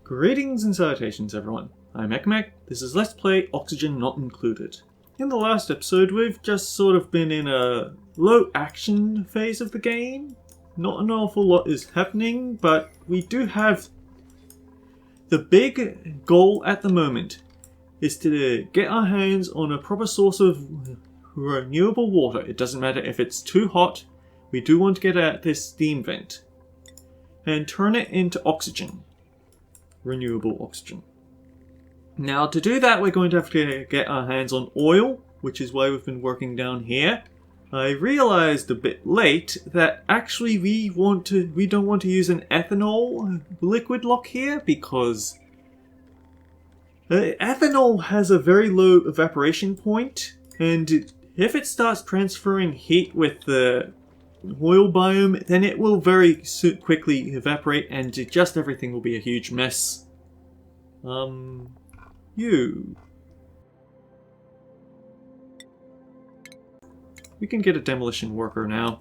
Greetings and salutations everyone, I'm Ekmek, this is Let's Play Oxygen Not Included. In the last episode we've just sort of been in a low action phase of the game. Not an awful lot is happening, but we do have the big goal at the moment is to get our hands on a proper source of renewable water. It doesn't matter if it's too hot, we do want to get at this steam vent and turn it into oxygen. Renewable oxygen. Now to do that we're going to have to get our hands on oil, which is why we've been working down here. I realized a bit late that actually we don't want to use an ethanol liquid lock here because ethanol has a very low evaporation point, and if it starts transferring heat with the oil biome, then it will very quickly evaporate and just everything will be a huge mess. We can get a demolition worker now.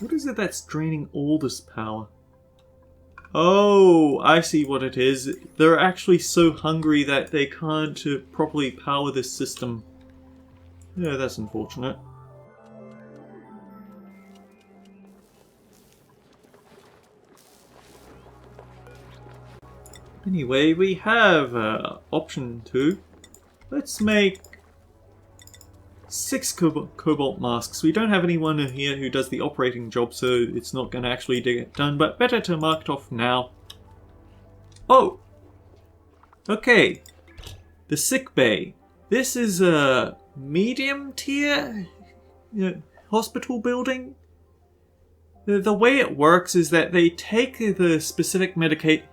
What is it that's draining all this power? Oh, I see what it is. They're actually so hungry that they can't properly power this system. Yeah, that's unfortunate. Anyway, we have option 2. Let's make 6 cobalt masks. We don't have anyone here who does the operating job, so it's not going to actually get done, but better to mark it off now. Oh! Okay. The sick bay. This is a medium tier hospital building. The way it works is that they take the specific medicate.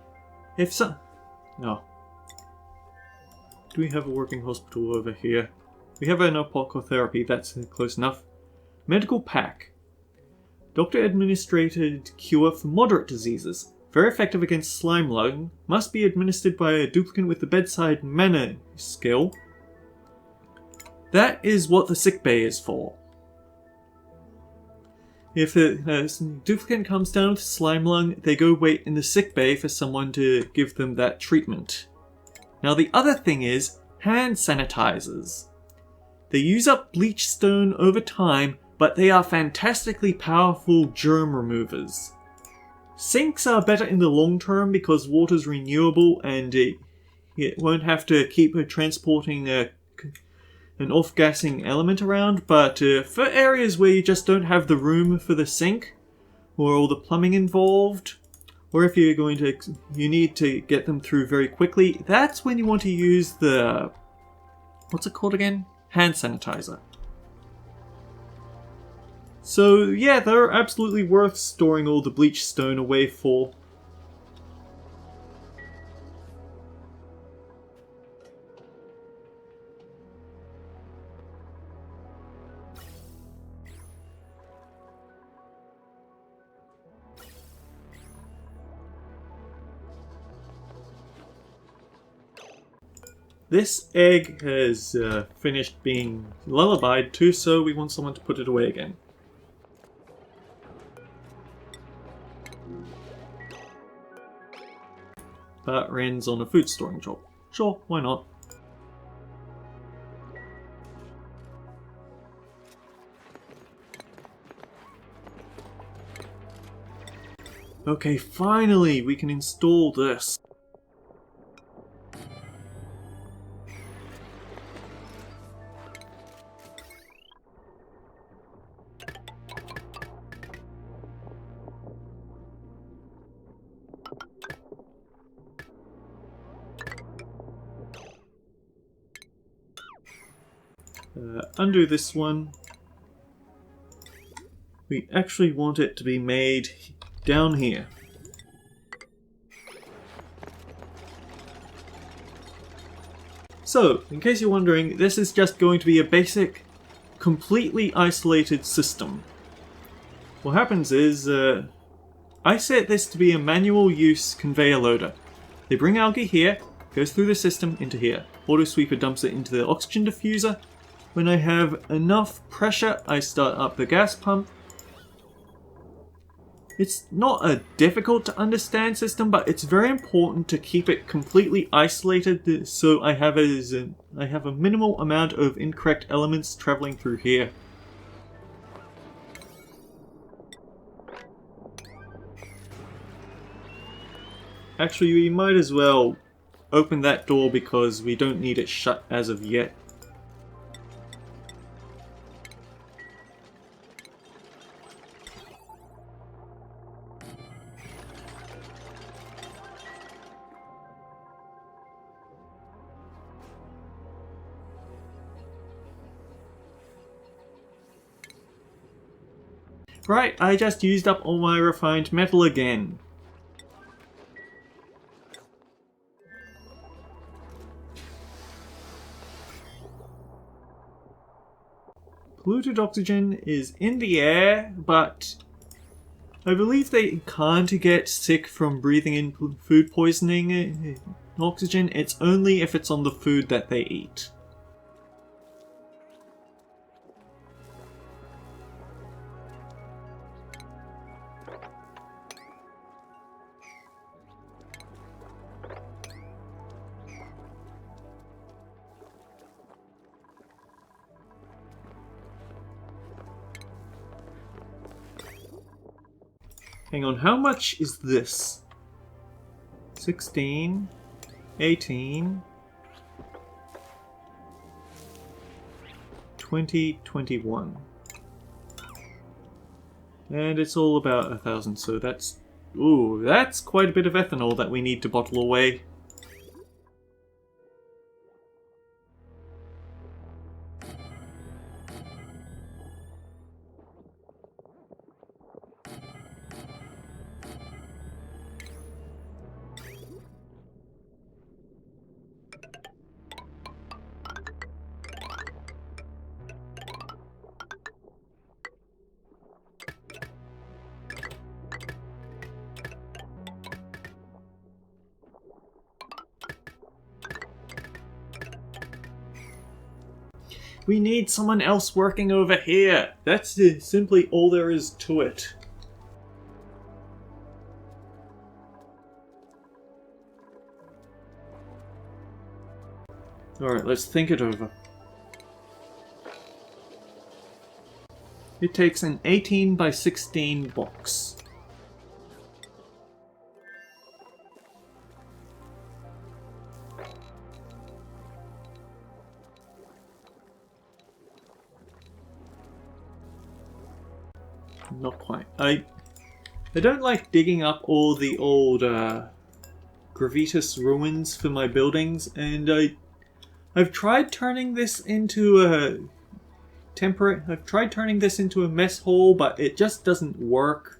No. Do we have a working hospital over here? We have an apocotherapy, that's close enough. Medical pack. Doctor administered cure for moderate diseases. Very effective against slime lung. Must be administered by a duplicant with the bedside manner skill. That is what the sick bay is for. If a duplicant comes down with slime lung, they go wait in the sick bay for someone to give them that treatment. Now the other thing is hand sanitizers. They use up bleach stone over time, but they are fantastically powerful germ removers. Sinks are better in the long term because water's renewable and it won't have to keep transporting an off-gassing element around, but for areas where you just don't have the room for the sink, or all the plumbing involved, or if you need to get them through very quickly, that's when you want to use the, what's it called again? Hand sanitizer. So yeah, they're absolutely worth storing all the bleach stone away for. This egg has finished being lullabied too, so we want someone to put it away again. That runs on a food storing job. Sure, why not? Okay, finally we can install this. Undo this one. We actually want it to be made down here. So, in case you're wondering, this is just going to be a basic, completely isolated system. What happens is, I set this to be a manual use conveyor loader. They bring algae here, goes through the system into here. Auto sweeper dumps it into the oxygen diffuser, When I have enough pressure, I start up the gas pump. It's not a difficult to understand system, but it's very important to keep it completely isolated so I have a minimal amount of incorrect elements traveling through here. Actually, we might as well open that door because we don't need it shut as of yet. Right, I just used up all my refined metal again. Polluted oxygen is in the air, but I believe they can't get sick from breathing in food poisoning oxygen. It's only if it's on the food that they eat. Hang on, how much is this? 16, 18, 20, 21. And it's all about 1,000, so that's... Ooh, that's quite a bit of ethanol that we need to bottle away. We need someone else working over here. That's simply all there is to it. Alright, let's think it over. It takes an 18 by 16 box. Not quite. I don't like digging up all the old gravitas ruins for my buildings, and I've tried turning this into a I've tried turning this into a mess hall, but it just doesn't work.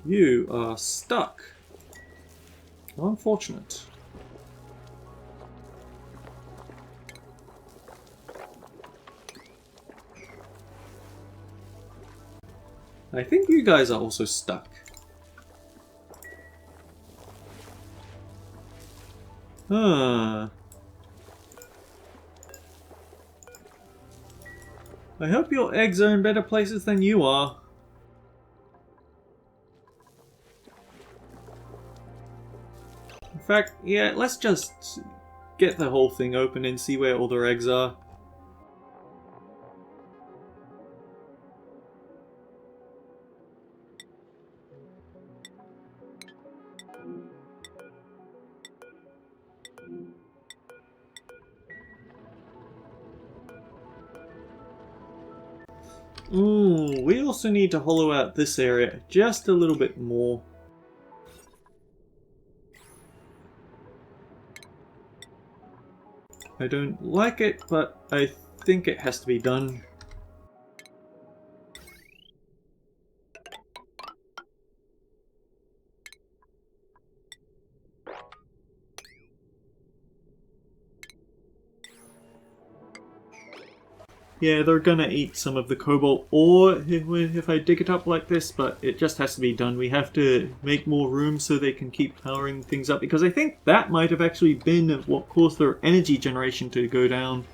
You are stuck. Unfortunate. I think you guys are also stuck. Huh. I hope your eggs are in better places than you are. In fact, yeah, let's just get the whole thing open and see where all their eggs are. Ooh, we also need to hollow out this area just a little bit more. I don't like it, but I think it has to be done. Yeah, they're gonna eat some of the cobalt ore if I dig it up like this, but it just has to be done. We have to make more room so they can keep powering things up, because I think that might have actually been what caused their energy generation to go down.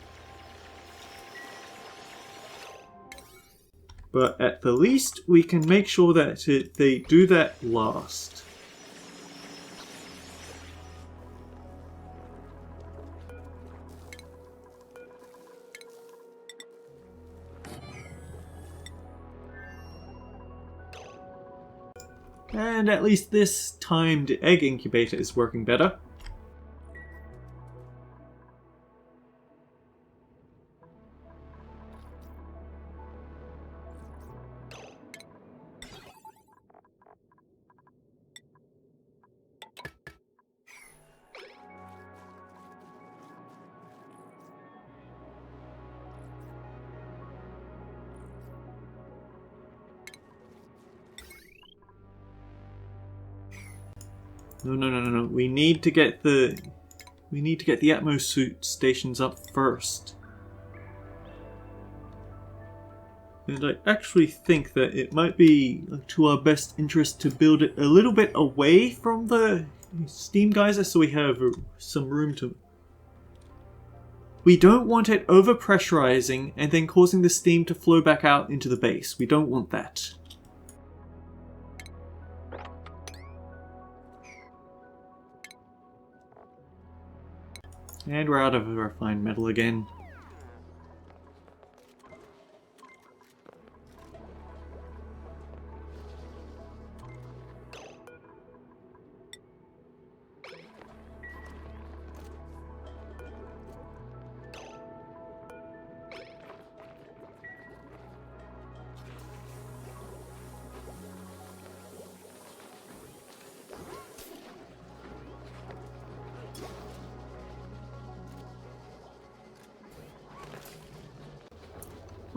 But at the least, we can make sure that they do that last. And at least this timed egg incubator is working better. No. We need to get the atmosuit stations up first. And I actually think that it might be to our best interest to build it a little bit away from the steam geyser so we have some room to... We don't want it overpressurizing and then causing the steam to flow back out into the base. We don't want that. And we're out of refined metal again.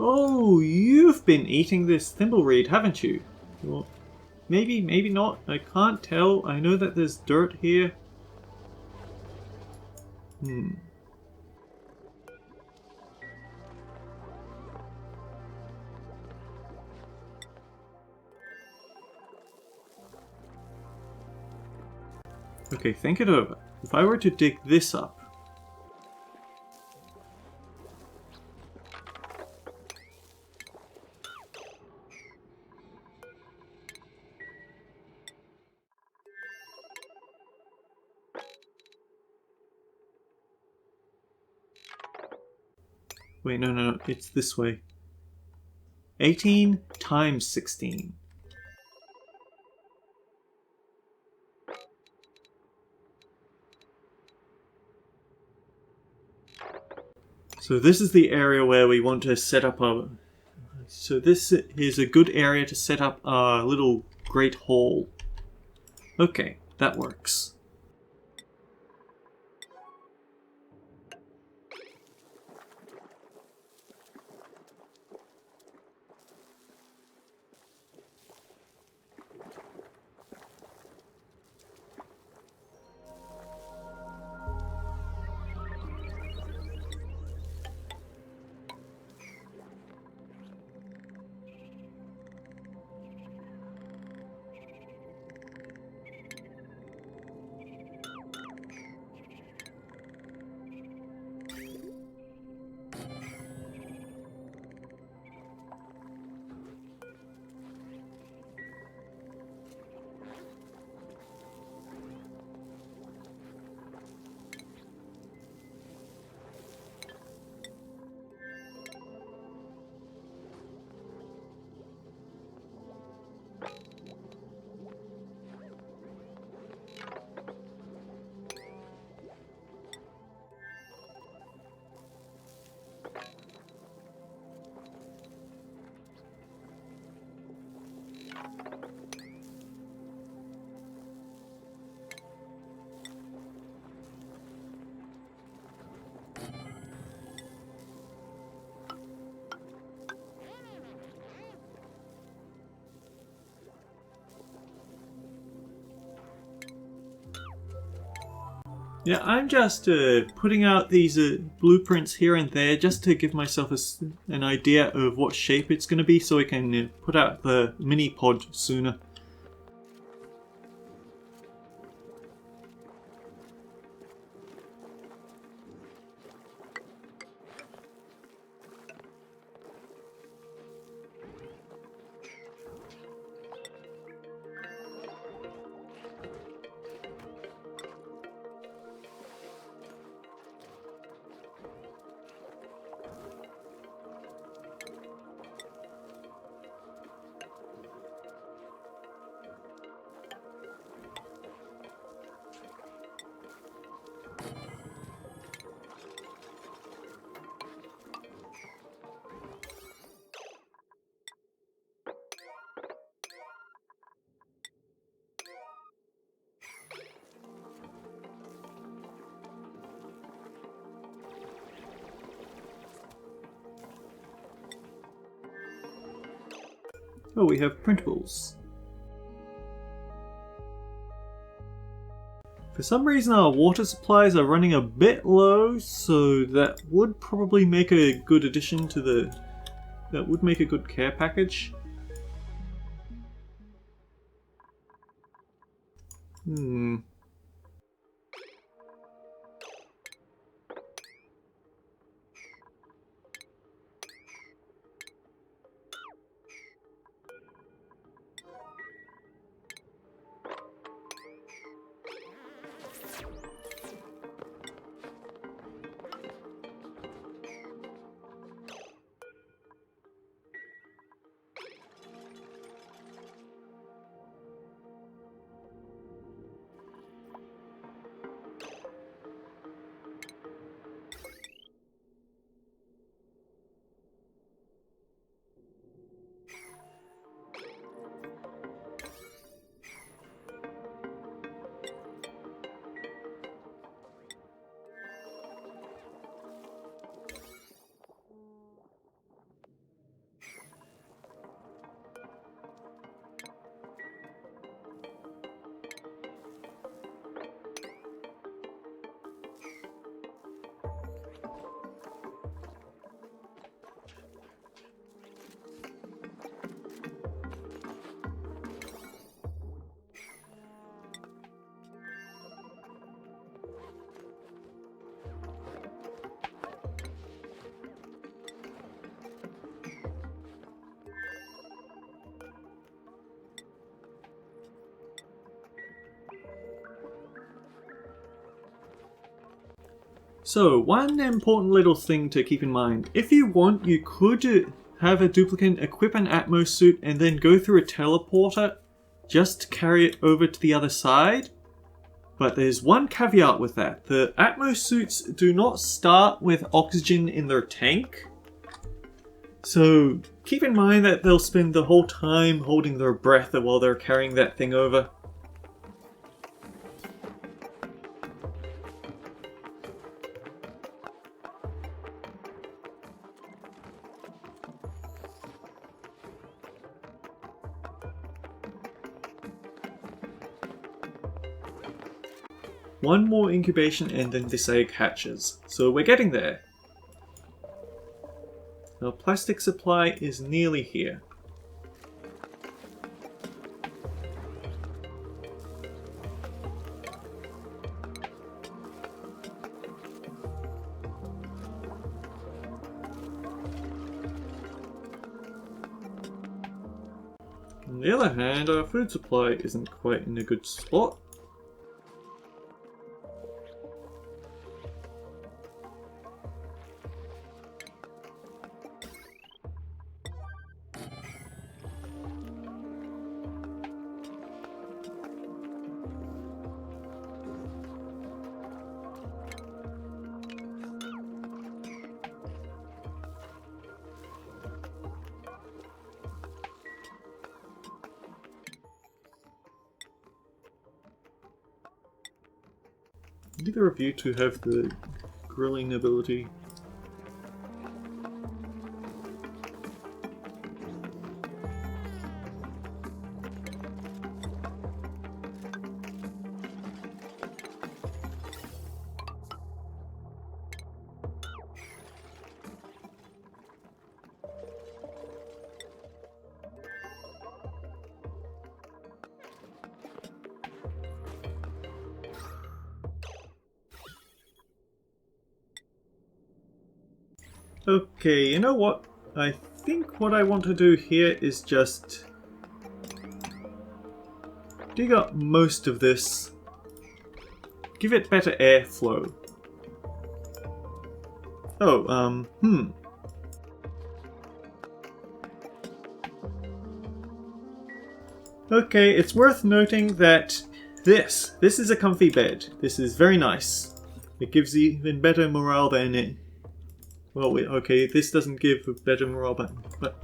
Oh, you've been eating this thimbleweed, haven't you? Well, maybe not. I can't tell. I know that there's dirt here. Okay, think it over. If I were to dig this up... Wait, no, it's this way. 18 times 16. So this is the area where we want to set up our... So this is a good area to set up our little great hall. Okay, that works. Yeah, I'm just putting out these blueprints here and there just to give myself an idea of what shape it's going to be so I can put out the mini pod sooner. Oh, we have printables. For some reason our water supplies are running a bit low, so that would probably make a good addition to the... that would make a good care package. So, one important little thing to keep in mind. If you want, you could have a duplicant equip an Atmos suit and then go through a teleporter just to carry it over to the other side. But there's one caveat with that. The Atmos suits do not start with oxygen in their tank. So keep in mind that they'll spend the whole time holding their breath while they're carrying that thing over. One more incubation and then this egg hatches. So we're getting there. Our plastic supply is nearly here. On the other hand, our food supply isn't quite in a good spot. Neither of you two have the grilling ability. Okay, you know what? I think what I want to do here is just dig up most of this. Give it better airflow. Oh, Okay, it's worth noting that this is a comfy bed. This is very nice. It gives even better morale than it. Well, wait, okay, this doesn't give a better morale, but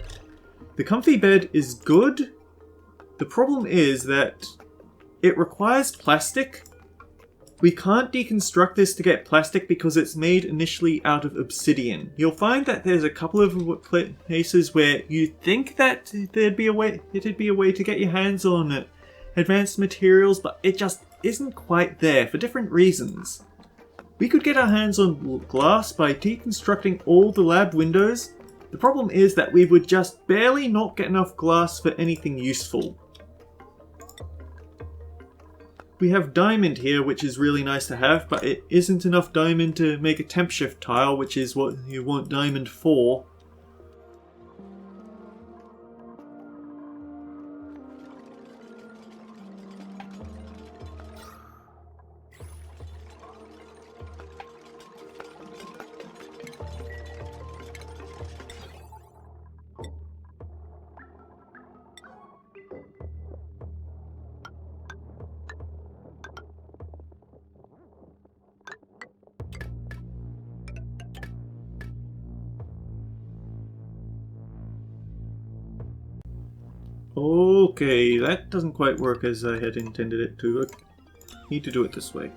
the comfy bed is good. The problem is that it requires plastic. We can't deconstruct this to get plastic because it's made initially out of obsidian. You'll find that there's a couple of places where you think that it'd be a way to get your hands on advanced materials, but it just isn't quite there for different reasons. We could get our hands on glass by deconstructing all the lab windows. The problem is that we would just barely not get enough glass for anything useful. We have diamond here, which is really nice to have, but it isn't enough diamond to make a temp shift tile, which is what you want diamond for. Okay, that doesn't quite work as I had intended it to. I need to do it this way.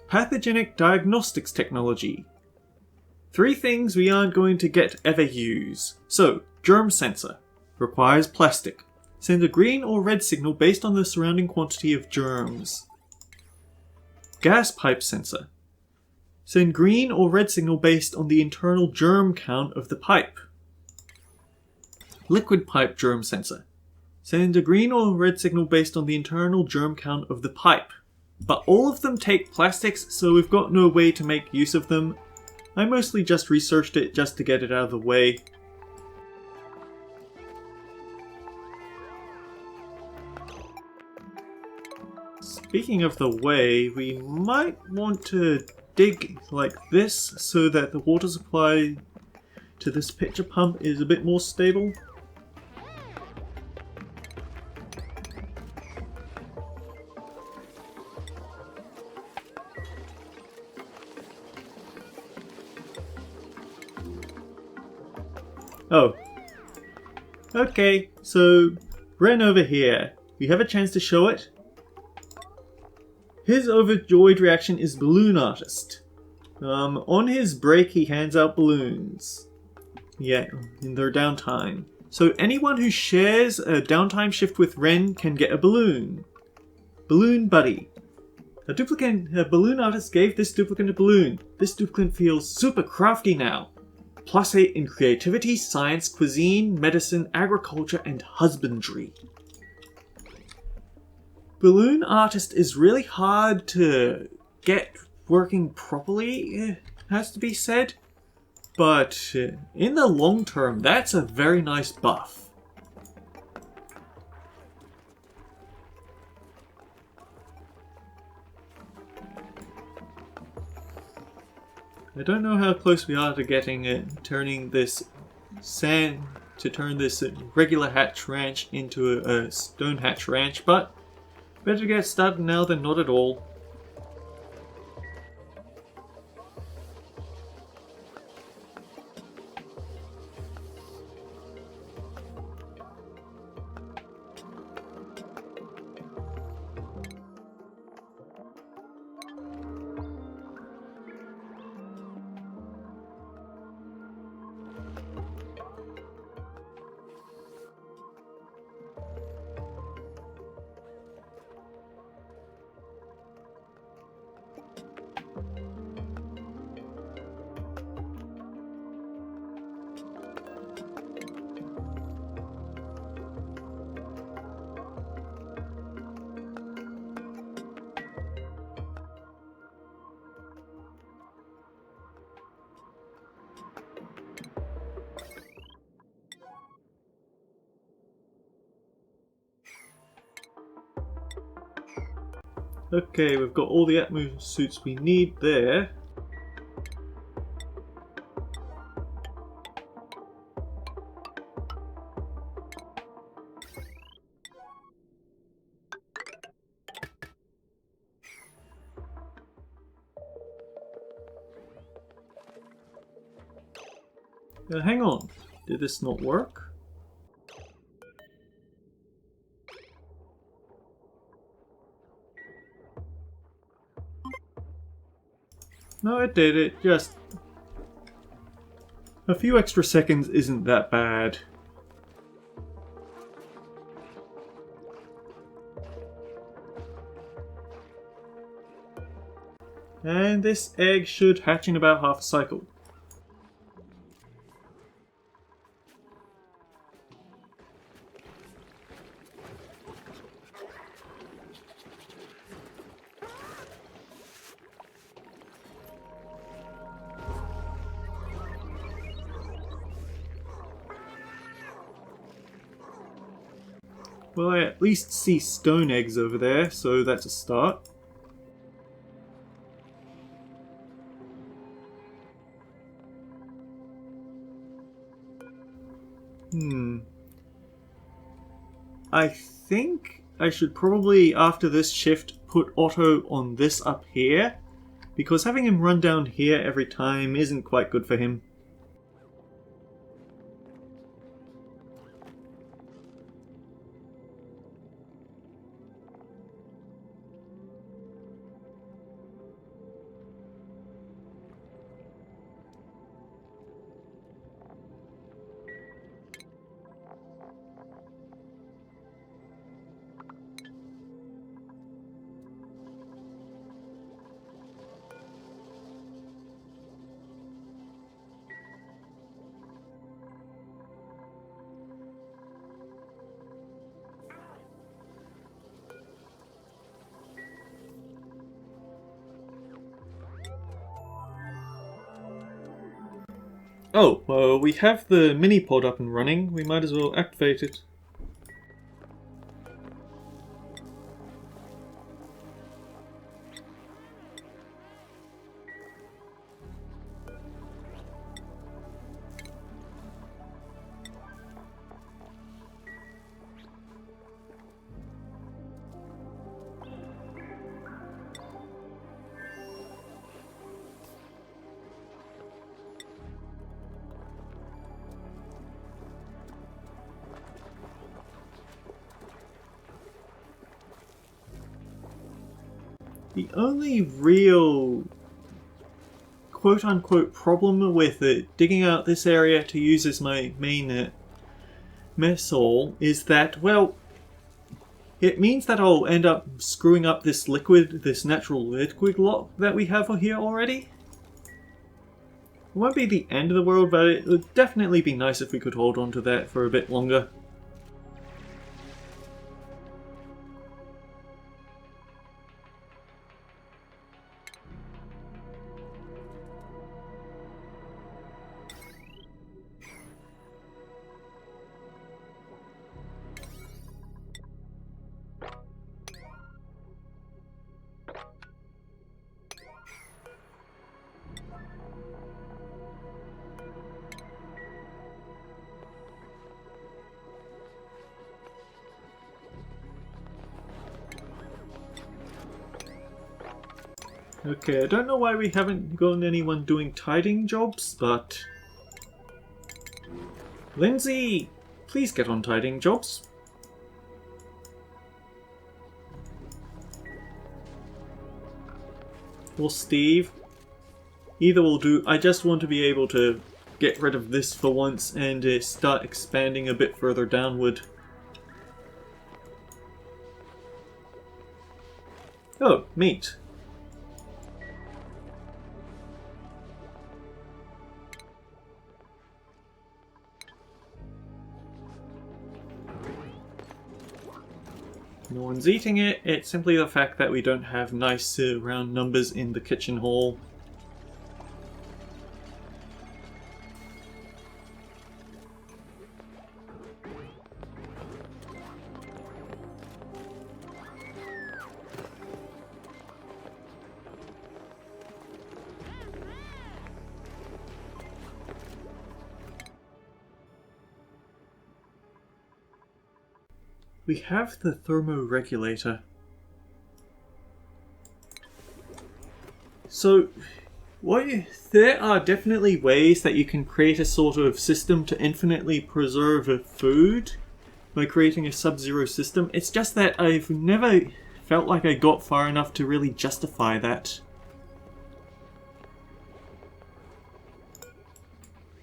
Pathogenic diagnostics technology. 3 things we aren't going to ever use. So, germ sensor. Requires plastic. Sends a green or red signal based on the surrounding quantity of germs. Gas pipe sensor. Send green or red signal based on the internal germ count of the pipe. Liquid pipe germ sensor. Send a green or red signal based on the internal germ count of the pipe. But all of them take plastics, so we've got no way to make use of them. I mostly just researched it just to get it out of the way. Speaking of the way, we might want to dig like this so that the water supply to this pitcher pump is a bit more stable. Oh. Okay, so Ren over here. We have a chance to show it. His overjoyed reaction is balloon artist. On his break he hands out balloons. Yeah, in their downtime. So anyone who shares a downtime shift with Ren can get a balloon. Balloon buddy. A balloon artist gave this duplicate a balloon. This duplicate feels super crafty now. +8 in creativity, science, cuisine, medicine, agriculture, and husbandry. Balloon artist is really hard to get working properly, it has to be said. But in the long term, that's a very nice buff. I don't know how close we are to turning this sand, to turn this regular hatch ranch into a stone hatch ranch, but better get started now than not at all. Okay, we've got all the Atmo suits we need there. Hang on, did this not work? No, it did, it just... A few extra seconds isn't that bad. And this egg should hatch in about half a cycle. Well, I at least see stone eggs over there, so that's a start. I think I should probably, after this shift, put Otto on this up here, because having him run down here every time isn't quite good for him. Oh, we have the mini-pod up and running, we might as well activate it. The only real quote-unquote problem with it, digging out this area to use as my main mess hall, is that, well, it means that I'll end up screwing up this natural liquid lock that we have here already. It won't be the end of the world, but it would definitely be nice if we could hold on to that for a bit longer. Okay, I don't know why we haven't gotten anyone doing tidying jobs, but... Lindsay, please get on tidying jobs. Or Steve. Either will do. I just want to be able to get rid of this for once and start expanding a bit further downward. Oh, meat. No one's eating it, it's simply the fact that we don't have nice round numbers in the kitchen hall. we have the thermoregulator. So, there are definitely ways that you can create a sort of system to infinitely preserve food by creating a sub-zero system. It's just that I've never felt like I got far enough to really justify that.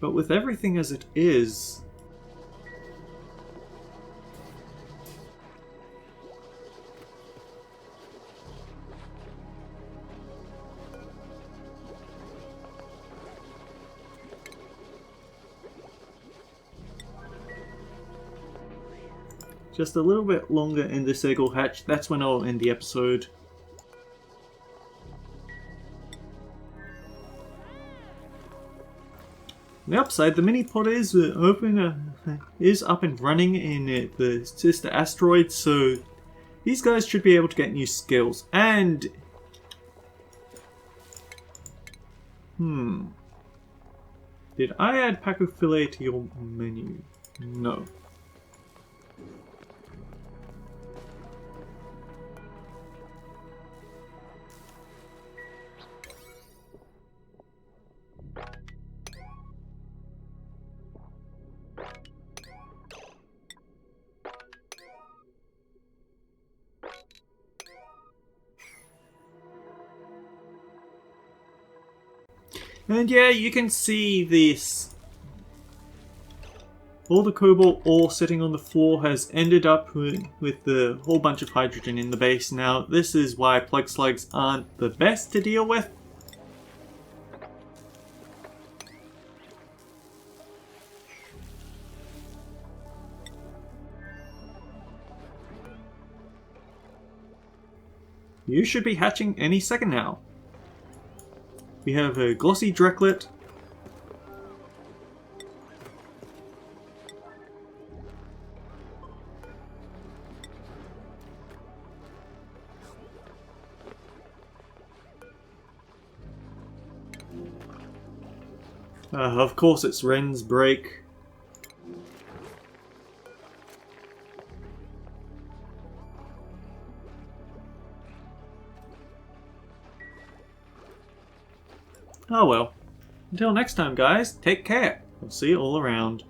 But with everything as it is, just a little bit longer in this egg will hatch. That's when I'll end the episode. On the upside, the mini pod is is up and running in the sister asteroid, so these guys should be able to get new skills. And did I add Pacophilia to your menu? No. And yeah, you can see this. All the cobalt ore sitting on the floor has ended up with the whole bunch of hydrogen in the base. Now, this is why plug slugs aren't the best to deal with. You should be hatching any second now. We have a Glossy Drecklet. Of course it's Ren's break. Oh well. Until next time, guys, take care. I'll see you all around.